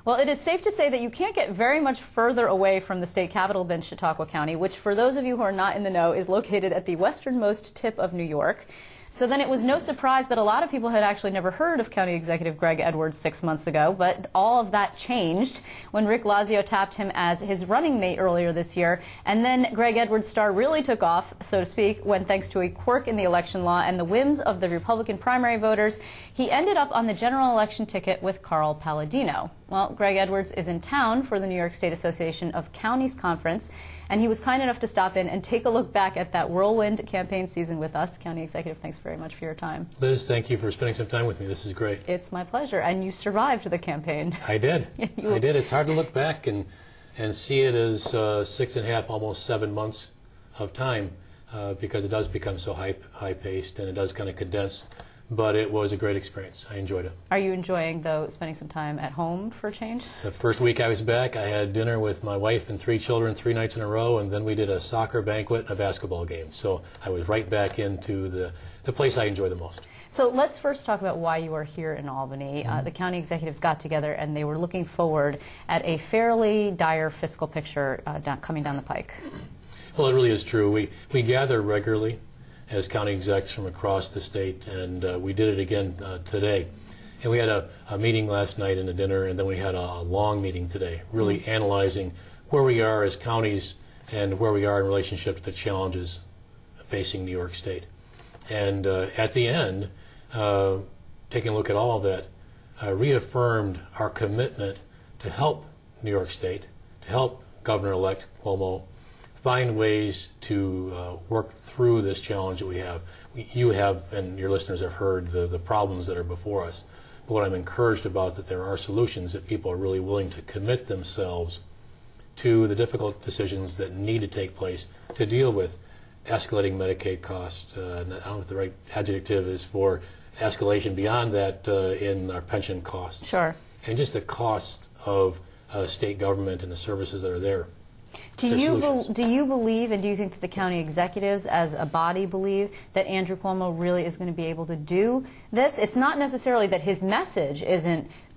Well, it is safe to say that you can't get very much further away from the state capital than Chautauqua County, which, for those of you who are not in the know, is located at the westernmost tip of New York. So then it was no surprise that a lot of people had actually never heard of County Executive Greg Edwards 6 months ago, but all of that changed when Rick Lazio tapped him as his running mate earlier this year. And then Greg Edwards' star really took off, so to speak, when, thanks to a quirk in the election law and the whims of the Republican primary voters, he ended up on the general election ticket with Carl Palladino. Well, Greg Edwards is in town for the New York State Association of Counties Conference, and he was kind enough to stop in and take a look back at that whirlwind campaign season with us. County Executive, thanks very much for your time. Liz, thank you for spending some time with me. This is great. It's my pleasure. And you survived the campaign. I did. I did. It's hard to look back and see it as 6.5, almost 7 months of time because it does become so high-paced and it does kind of condense. But it was a great experience. I enjoyed it. Are you enjoying, though, spending some time at home for a change? The first week I was back, I had dinner with my wife and 3 children 3 nights in a row, and then we did a soccer banquet and a basketball game. So I was right back into the place I enjoy the most. So let's first talk about why you are here in Albany. The county executives got together and they were looking forward at a fairly dire fiscal picture coming down the pike. Well, it really is true. We gather regularly as county execs from across the state, and we did it again today. And we had a meeting last night and a dinner, and then we had a long meeting today, really analyzing where we are as counties and where we are in relationship to the challenges facing New York State. And at the end, taking a look at all of that, reaffirmed our commitment to help New York State, to help Governor-elect Cuomo find ways to work through this challenge that we have. You have, and your listeners have heard, the problems that are before us. But what I'm encouraged about, that there are solutions, that people are really willing to commit themselves to the difficult decisions that need to take place to deal with escalating Medicaid costs. I don't know if the right adjective is for escalation beyond that in our pension costs. Sure. And just the cost of state government and the services that are there. Do you believe, and do you think that the county executives as a body believe that Andrew Cuomo really is going to be able to do this? It's not necessarily that his message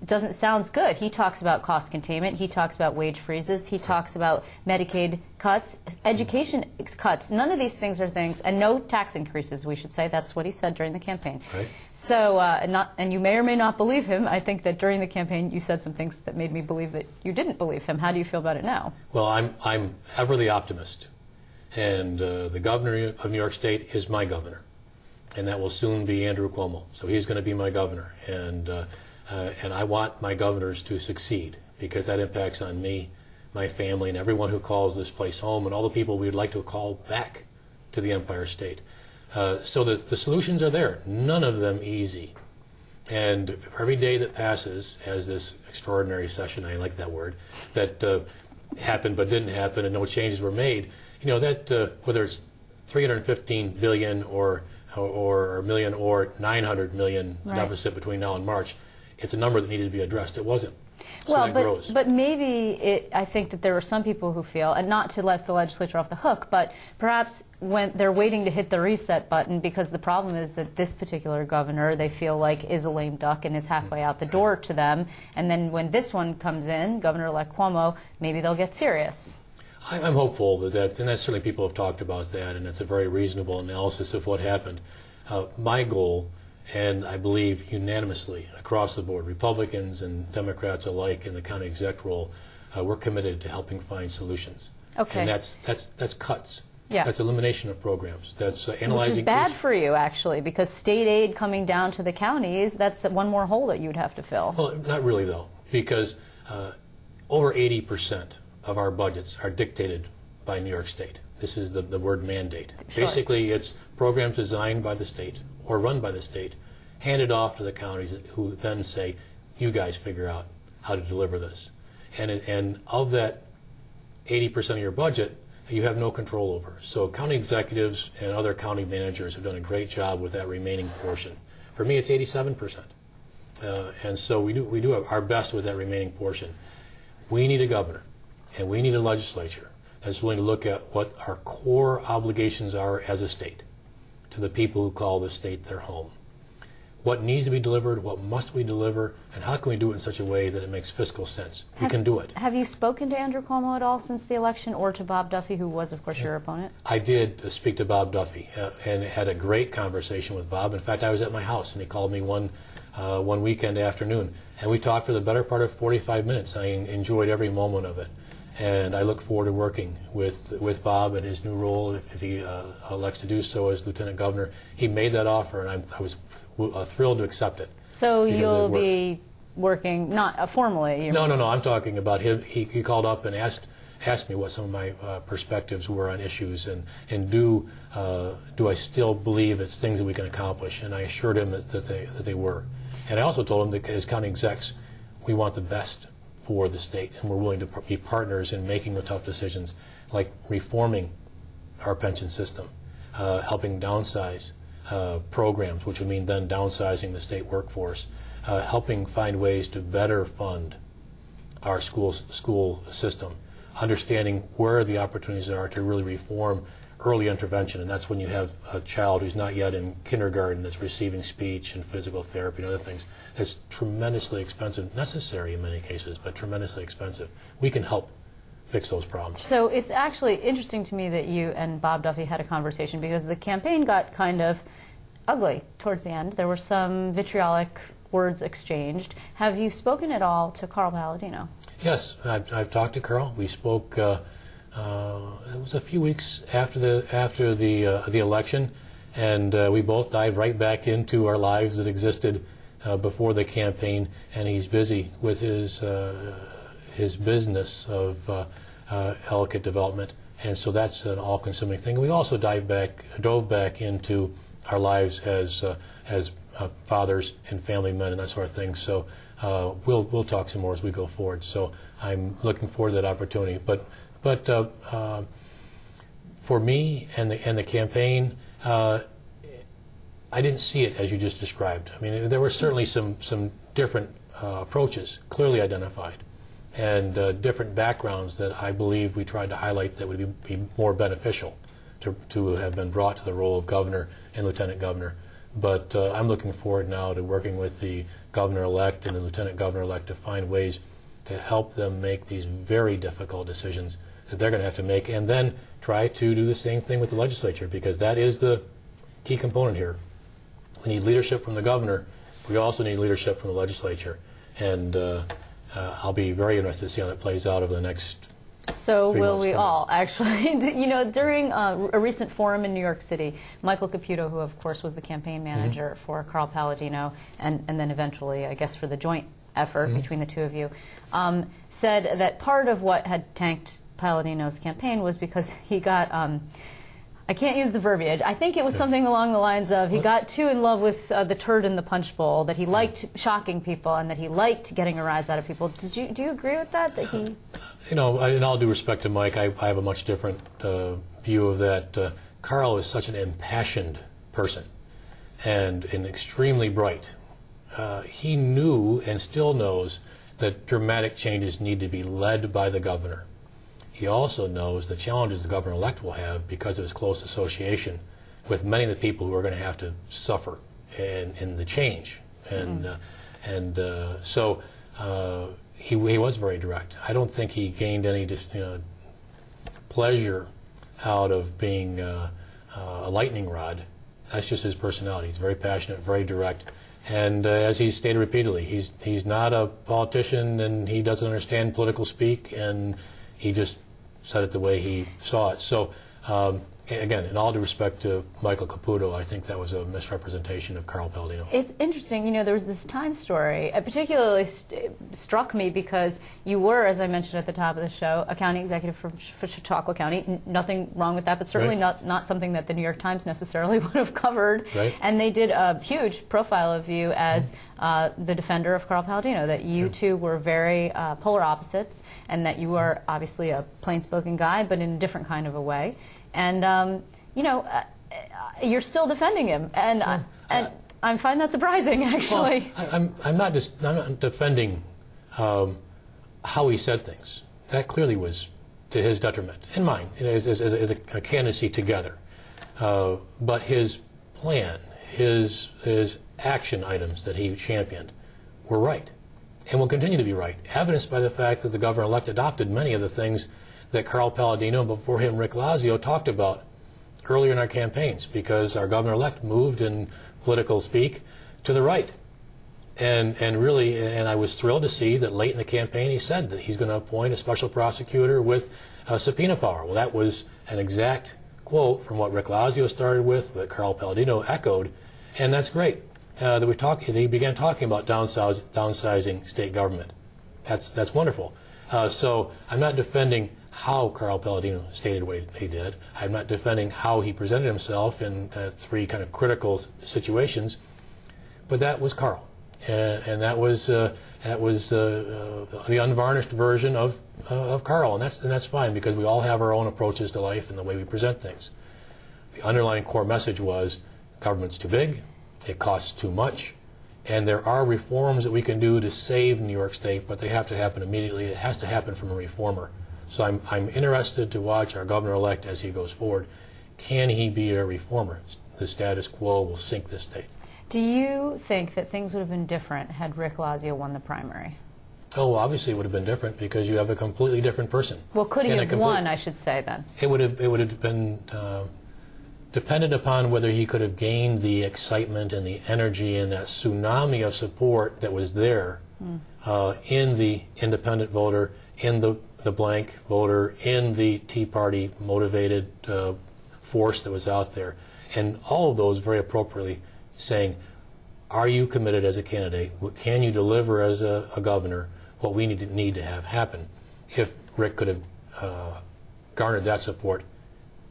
doesn't sound good. He talks about cost containment, he talks about wage freezes, he talks about Medicaid cuts, education cuts. None of these things are things, and no tax increases, we should say. That's what he said during the campaign. Right. So, and you may or may not believe him. I think that during the campaign you said some things that made me believe that you didn't believe him. How do you feel about it now? Well, I'm ever the optimist, and the governor of New York State is my governor, and that will soon be Andrew Cuomo. So he's going to be my governor, and I want my governors to succeed because that impacts on me, my family, and everyone who calls this place home, and all the people we would like to call back to the Empire State. So the solutions are there, none of them easy. And for every day that passes, as this extraordinary session, I like that word, that happened but didn't happen and no changes were made, you know, that whether it's $315 billion or a million or 900 million deficit between now and March, it's a number that needed to be addressed. It wasn't. So well, but maybe I think that there are some people who feel, and not to let the legislature off the hook, but perhaps when they're waiting to hit the reset button, because the problem is that this particular governor, they feel like, is a lame duck and is halfway out the door to them. And then when this one comes in, Governor-elect Cuomo, maybe they'll get serious. I'm hopeful and that's certainly people have talked about that, and it's a very reasonable analysis of what happened. My goal, and I believe unanimously across the board, Republicans and Democrats alike in the county exec role, we're committed to helping find solutions. Okay. And that's cuts. Yeah. That's elimination of programs. That's analyzing. Which is bad for you, actually, because state aid coming down to the counties, that's one more hole that you'd have to fill. Well, not really, though, because over 80% of our budgets are dictated by New York State. This is the word mandate. Sure. Basically, it's programs designed by the state or run by the state, handed off to the counties who then say, you guys figure out how to deliver this. And of that 80% of your budget, you have no control over. So county executives and other county managers have done a great job with that remaining portion. For me, it's 87%. And so we do our best with that remaining portion. We need a governor, and we need a legislature that's willing to look at what our core obligations are as a state to the people who call the state their home. what needs to be delivered, what must we deliver, and how can we do it in such a way that it makes fiscal sense. We can do it. Have you spoken to Andrew Cuomo at all since the election, or to Bob Duffy, who was, of course, your opponent? I did speak to Bob Duffy and had a great conversation with Bob. In fact, I was at my house, and he called me one weekend afternoon, and we talked for the better part of 45 minutes. I enjoyed every moment of it. And I look forward to working with Bob in his new role if he elects to do so as Lieutenant Governor. He made that offer, and I was thrilled to accept it. So you'll be working, not formally? No. I'm talking about him. He called up and asked me what some of my perspectives were on issues, and do I still believe it's things that we can accomplish? And I assured him that they were. And I also told him that as county execs, we want the best for the state, and we're willing to be partners in making the tough decisions, like reforming our pension system, helping downsize programs, which would mean then downsizing the state workforce, helping find ways to better fund our school system, understanding where the opportunities are to really reform early intervention, and that's when you have a child who's not yet in kindergarten that's receiving speech and physical therapy and other things. That's tremendously expensive, necessary in many cases, but tremendously expensive. We can help fix those problems. So it's actually interesting to me that you and Bob Duffy had a conversation, because the campaign got kind of ugly towards the end. There were some vitriolic words exchanged. Have you spoken at all to Carl Palladino? Yes, I've talked to Carl. We spoke. It was a few weeks after the election, and we both dived right back into our lives that existed before the campaign. And he's busy with his business of Ellicott Development, and so that's an all-consuming thing. We also dove back into our lives as fathers and family men and that sort of thing. So we'll talk some more as we go forward. So I'm looking forward to that opportunity. But for me and the campaign, I didn't see it as you just described. I mean, there were certainly some different approaches clearly identified, and different backgrounds that I believe we tried to highlight that would be more beneficial to have been brought to the role of governor and lieutenant governor. But I'm looking forward now to working with the governor-elect and the lieutenant governor-elect to find ways to help them make these very difficult decisions that they're going to have to make, and then try to do the same thing with the legislature, because that is the key component here. We need leadership from the governor. We also need leadership from the legislature. And I'll be very interested to see how that plays out over the next So will we all, actually. You know, during a recent forum in New York City, Michael Caputo, who of course was the campaign manager for Carl Palladino, and then eventually, I guess, for the joint effort between the two of you, said that part of what had tanked Palladino's campaign was because he got, I can't use the verbiage, I think it was something along the lines of he got too in love with the turd in the punch bowl, that he liked shocking people and that he liked getting a rise out of people. Do you agree with that? That he... You know, in all due respect to Mike, I have a much different view of that. Carl is such an impassioned person and extremely bright. He knew and still knows that dramatic changes need to be led by the governor. He also knows the challenges the governor-elect will have because of his close association with many of the people who are going to have to suffer in the change. So he was very direct. I don't think he gained any pleasure out of being a lightning rod. That's just his personality. He's very passionate, very direct. And as he's stated repeatedly, he's not a politician, and he doesn't understand political speak, and he just said it the way he saw it. So, again, in all due respect to Michael Caputo, I think that was a misrepresentation of Carl Palladino. It's interesting, you know, there was this Time story. It particularly struck me because you were, as I mentioned at the top of the show, a county executive for Chautauqua County. Nothing wrong with that, but certainly not something that the New York Times necessarily would have covered. Right. And they did a huge profile of you as the defender of Carl Palladino, that you two were very polar opposites, and that you are obviously a plain-spoken guy, but in a different kind of a way. And, you know, you're still defending him, and I find that surprising, actually. Well, I'm not defending how he said things. That clearly was to his detriment, and mine, as a candidacy together. But his plan, his action items that he championed were right and will continue to be right, evidenced by the fact that the governor-elect adopted many of the things that Carl Palladino, before him Rick Lazio, talked about earlier in our campaigns, because our governor-elect moved in political speak to the right. And I was thrilled to see that late in the campaign he said that he's going to appoint a special prosecutor with subpoena power. Well, that was an exact quote from what Rick Lazio started with, that Carl Palladino echoed, and that's great. He began talking about downsizing state government. That's wonderful. So I'm not defending how Carl Palladino stated what he did. I'm not defending how he presented himself in three kind of critical situations, but that was Carl, and that was the unvarnished version of Carl, and that's fine, because we all have our own approaches to life and the way we present things. The underlying core message was government's too big, it costs too much, and there are reforms that we can do to save New York State, but they have to happen immediately. It has to happen from a reformer. So I'm interested to watch our governor-elect as he goes forward. Can he be a reformer? The status quo will sink this state. Do you think that things would have been different had Rick Lazio won the primary? Oh, well, obviously it would have been different, because you have a completely different person. Well, could he have won, I should say, then? It would have been dependent upon whether he could have gained the excitement and the energy and that tsunami of support that was there in the independent voter, in the blank voter, in the Tea Party motivated force that was out there. And all of those very appropriately saying, are you committed as a candidate? Can you deliver as a governor what we need to have happen? If Rick could have garnered that support,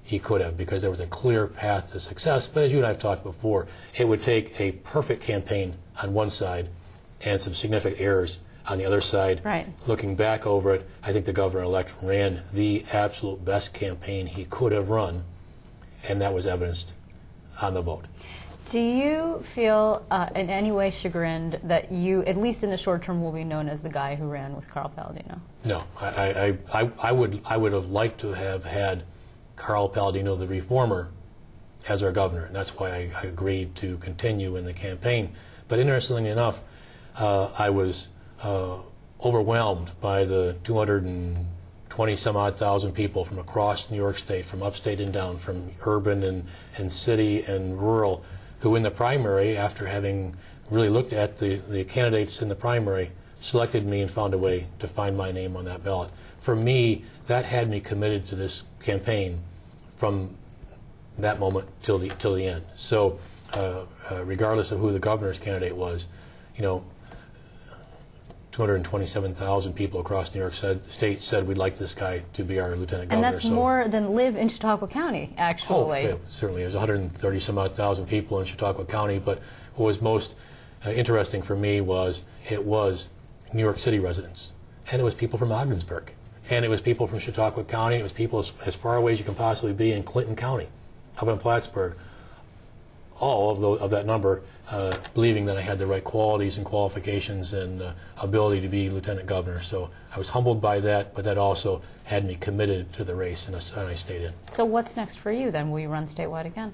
he could have, because there was a clear path to success. But as you and I have talked before, it would take a perfect campaign on one side and some significant errors on the other side. Right. Looking back over it, I think the governor-elect ran the absolute best campaign he could have run, and that was evidenced on the vote. Do you feel in any way chagrined that you, at least in the short term, will be known as the guy who ran with Carl Palladino? No. I would have liked to have had Carl Palladino, the reformer, as our governor, and that's why I agreed to continue in the campaign. But interestingly enough, I was overwhelmed by the 220-some-odd thousand people from across New York State, from upstate and down, from urban and city and rural, who in the primary, after having really looked at the candidates in the primary, selected me and found a way to find my name on that ballot. For me, that had me committed to this campaign from that moment till the end. So regardless of who the governor's candidate was, 227,000 people across New York State said we'd like this guy to be our lieutenant governor. And that's more than live in Chautauqua County, actually. Oh, yeah, certainly. There's 130-some-odd thousand people in Chautauqua County, but what was most interesting for me was it was New York City residents, and it was people from Ogdensburg, and it was people from Chautauqua County, it was people as far away as you can possibly be in Clinton County, up in Plattsburgh, all of that number believing that I had the right qualities and qualifications and ability to be lieutenant governor. So I was humbled by that, but that also had me committed to the race, and I stayed in. So what's next for you then? Will you run statewide again?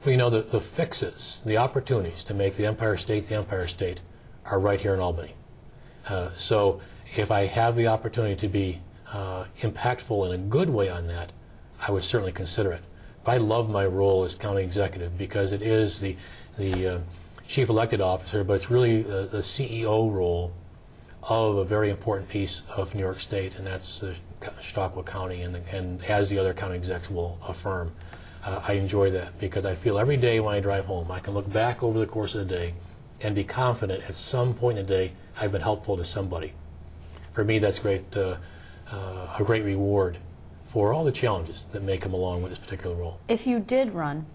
Well, the fixes, the opportunities to make the Empire State are right here in Albany. So if I have the opportunity to be impactful in a good way on that, I would certainly consider it. I love my role as county executive because it is the chief elected officer, but it's really the CEO role of a very important piece of New York State, and that's the Chautauqua County, and as the other county execs will affirm. I enjoy that because I feel every day when I drive home, I can look back over the course of the day and be confident at some point in the day I've been helpful to somebody. For me, that's a great reward for all the challenges that may come along with this particular role. If you did run,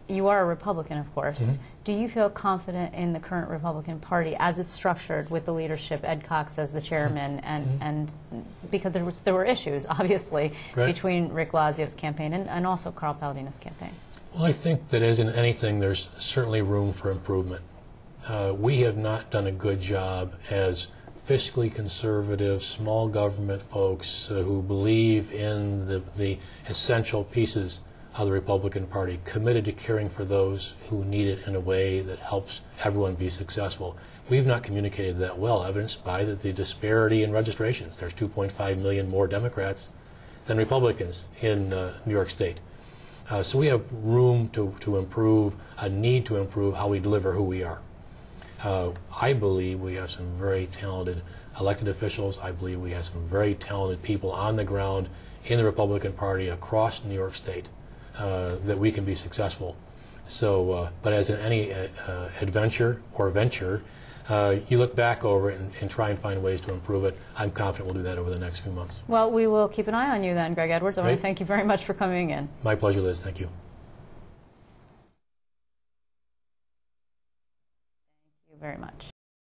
you are a Republican, of course. Mm-hmm. Do you feel confident in the current Republican Party as it's structured with the leadership, Ed Cox as the chairman, and because there were issues, obviously, between Rick Lazio's campaign and also Carl Palladino's campaign? Well, I think that as in anything, there's certainly room for improvement. We have not done a good job as fiscally conservative, small government folks who believe in the essential pieces of the Republican Party, committed to caring for those who need it in a way that helps everyone be successful. We've not communicated that well, evidenced by the disparity in registrations. There's 2.5 million more Democrats than Republicans in New York State. So we have room to improve, a need to improve how we deliver who we are. I believe we have some very talented elected officials. I believe we have some very talented people on the ground in the Republican Party across New York State that we can be successful. So, but as in any adventure or venture, you look back over it and try and find ways to improve it. I'm confident we'll do that over the next few months. Well, we will keep an eye on you then, Greg Edwards. I want to thank you very much for coming in. My pleasure, Liz. Thank you. Thank you very much.